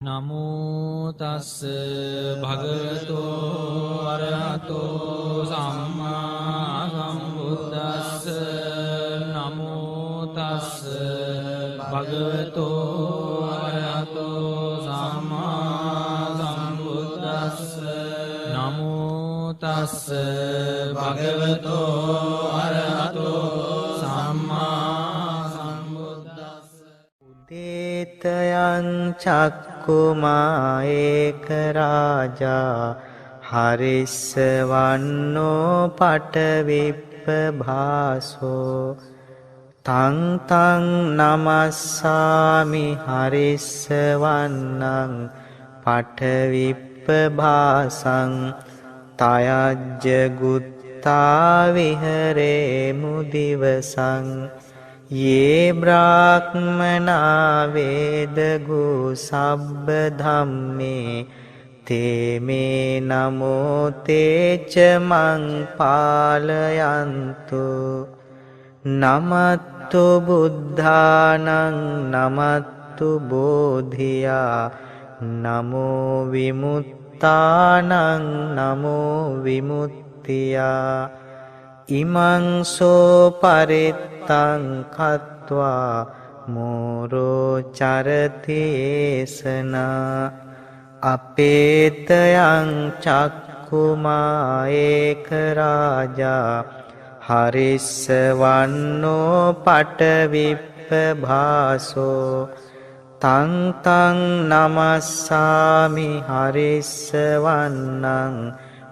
නමෝ තස්ස භගවතෝ අරහතෝ සම්මා සම්බුද්දස්ස නමෝ තස්ස භගවතෝ අරහතෝ සම්මා සම්බුද්දස්ස නමෝ තස්ස භගවතෝ අරහතෝ සම්මා සම්බුද්දස්ස දේතයං චක්කුමා ඒක රාජා හරිස්සවන්නෝ පටවිප්පභාසෝ තං තං නමස්සාමි හරිස්සවන්නං පටවිප්පභාසං තයජ්ජ ගුත්තා විහරේ මුදිවසං ये ब्राह्मणा वेदगु सब्ब धम्मे ते मे नमो ते च मं पालयन्तु नमत्तु बुद्धानं नमत्तु बोधिया नमो विमुत्तानं नमो विमुत्तिया ඉමං සෝ පරිත්තං කତ୍වා මෝරෝ චරතේසනා අපේතයං චක්කුමා ඒක රාජා හරිස්සවන්නෝ පටවිප්පභාසෝ තං තං නමස්සාමි හරිස්සවන්නං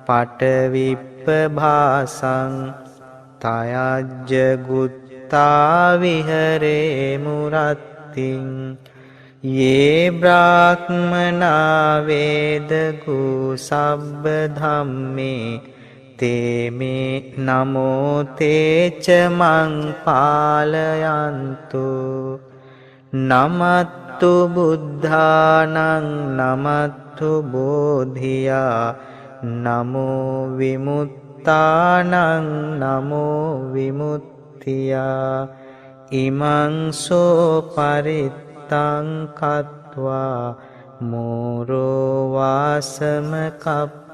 පටවිප්පභාසං තයජ්ජ ගුත්තා විහරේ මුරත්තිං යේ බ්‍රාහ්මනා වේදගු සබ්බ ධම්මේ තේ මේ නමෝ තේ ච මං පාලයන්තු නමත්තු බුද්ධානං නමත්තු බෝධියා නමෝ විමුත්තානං නමෝ විමුත්තියා ඉමං සෝ පරිත්තං කତ୍වා මෝරෝ වාසම කප්පයිති